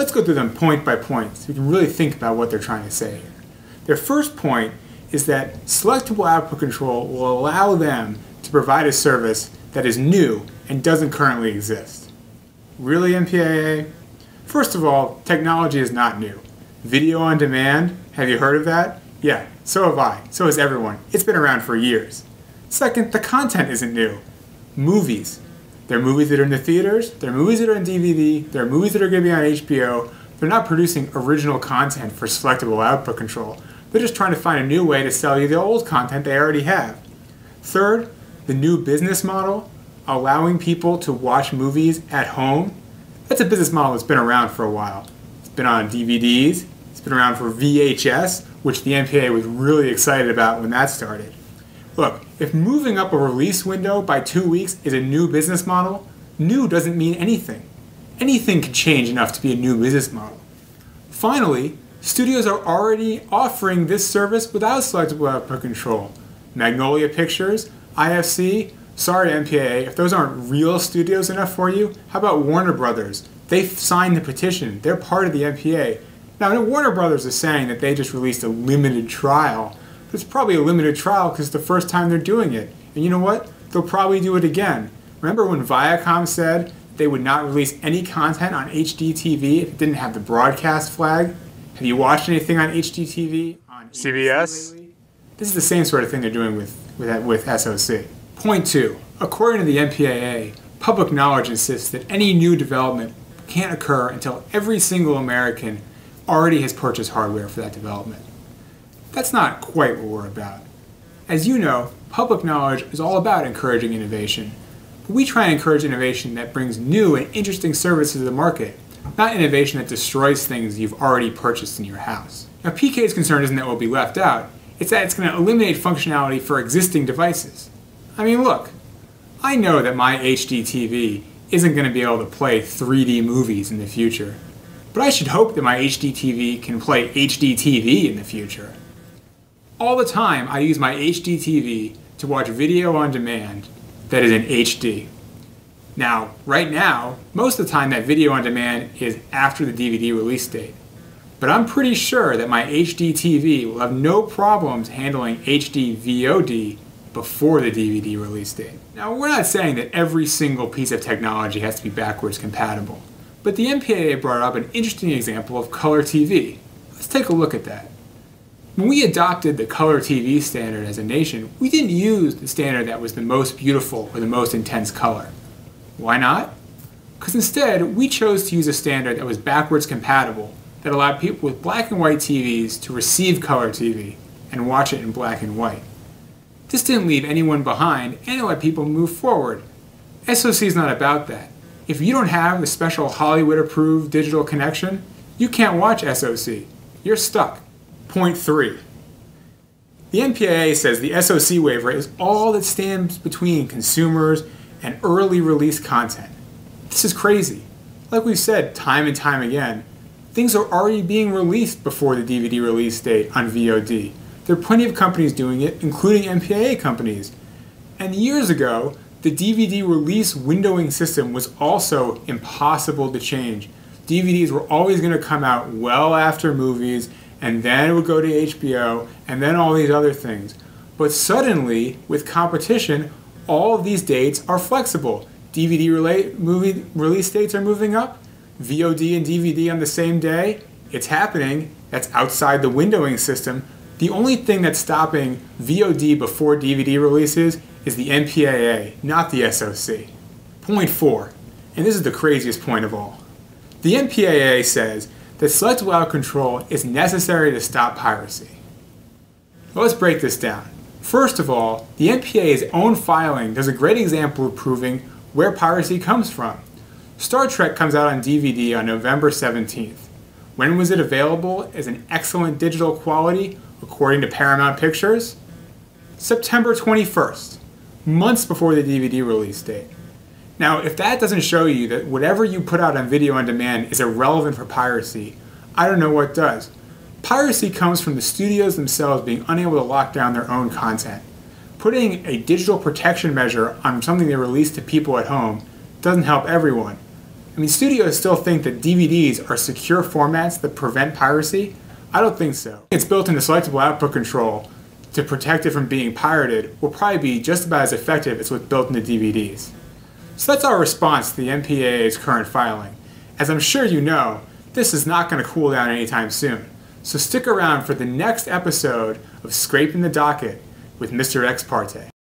Let's go through them point by point so we can really think about what they're trying to say here. Their first point is that Selectable Output Control will allow them to provide a service that is new and doesn't currently exist. Really, MPAA? First of all, technology is not new. Video on demand, have you heard of that? Yeah, so have I. So has everyone. It's been around for years. Second, the content isn't new. Movies. There are movies that are in the theaters, there are movies that are on DVD, there are movies that are going to be on HBO. They're not producing original content for Selectable Output Control. They're just trying to find a new way to sell you the old content they already have. Third, the new business model, allowing people to watch movies at home. That's a business model that's been around for a while. It's been on DVDs, it's been around for VHS, which the MPAA was really excited about when that started. Look, if moving up a release window by 2 weeks is a new business model, new doesn't mean anything. Anything can change enough to be a new business model. Finally, studios are already offering this service without Selectable Output Control. Magnolia Pictures, IFC, sorry MPAA, if those aren't real studios enough for you, how about Warner Brothers? They've signed the petition. They're part of the MPAA. Now, Warner Brothers is saying that they just released a limited trial. But it's probably a limited trial because it's the first time they're doing it. And you know what? They'll probably do it again. Remember when Viacom said they would not release any content on HDTV if it didn't have the broadcast flag? Have you watched anything on HDTV on CBS lately? This is the same sort of thing they're doing with SOC. Point 2. According to the MPAA, public knowledge insists that any new development can't occur until every single American already has purchased hardware for that development. That's not quite what we're about. As you know, public knowledge is all about encouraging innovation. But we try and encourage innovation that brings new and interesting services to the market, not innovation that destroys things you've already purchased in your house. Now, PK's concern isn't that we'll be left out, it's that it's going to eliminate functionality for existing devices. I mean, look, I know that my HDTV isn't going to be able to play 3D movies in the future, but I should hope that my HDTV can play HDTV in the future. All the time, I use my HDTV to watch video on demand that is in HD. Now, right now, most of the time that video on demand is after the DVD release date. But I'm pretty sure that my HDTV will have no problems handling HD VOD before the DVD release date. Now, we're not saying that every single piece of technology has to be backwards compatible, but the MPAA brought up an interesting example of color TV. Let's take a look at that. When we adopted the color TV standard as a nation, we didn't use the standard that was the most beautiful or the most intense color. Why not? Because instead, we chose to use a standard that was backwards compatible, that allowed people with black and white TVs to receive color TV and watch it in black and white. This didn't leave anyone behind, and it let people move forward. SOC is not about that. If you don't have the special Hollywood-approved digital connection, you can't watch SOC. You're stuck. Point 3. The MPAA says the SOC waiver is all that stands between consumers and early release content. This is crazy. Like we've said time and time again, things are already being released before the DVD release date on VOD. There are plenty of companies doing it, including MPAA companies. And years ago, the DVD release windowing system was also impossible to change. DVDs were always going to come out well after movies, and then it would go to HBO, and then all these other things. But suddenly, with competition, all of these dates are flexible. movie release dates are moving up, VOD and DVD on the same day. It's happening. That's outside the windowing system. The only thing that's stopping VOD before DVD releases is the MPAA, not the SOC. Point 4, and this is the craziest point of all. The MPAA says that Selectable Output Control is necessary to stop piracy. Well, let's break this down. First of all, the MPAA's own filing does a great example of proving where piracy comes from. Star Trek comes out on DVD on November 17th. When was it available as an excellent digital quality, according to Paramount Pictures? September 21st, months before the DVD release date. Now, if that doesn't show you that whatever you put out on video on demand is irrelevant for piracy, I don't know what does. Piracy comes from the studios themselves being unable to lock down their own content. Putting a digital protection measure on something they release to people at home doesn't help everyone. I mean, studios still think that DVDs are secure formats that prevent piracy. I don't think so. It's built into Selectable Output Control to protect it from being pirated will probably be just about as effective as what's built into DVDs. So that's our response to the MPAA's current filing. As I'm sure you know, this is not going to cool down anytime soon. So stick around for the next episode of Scrapin the Docket with Mr. X-Parte.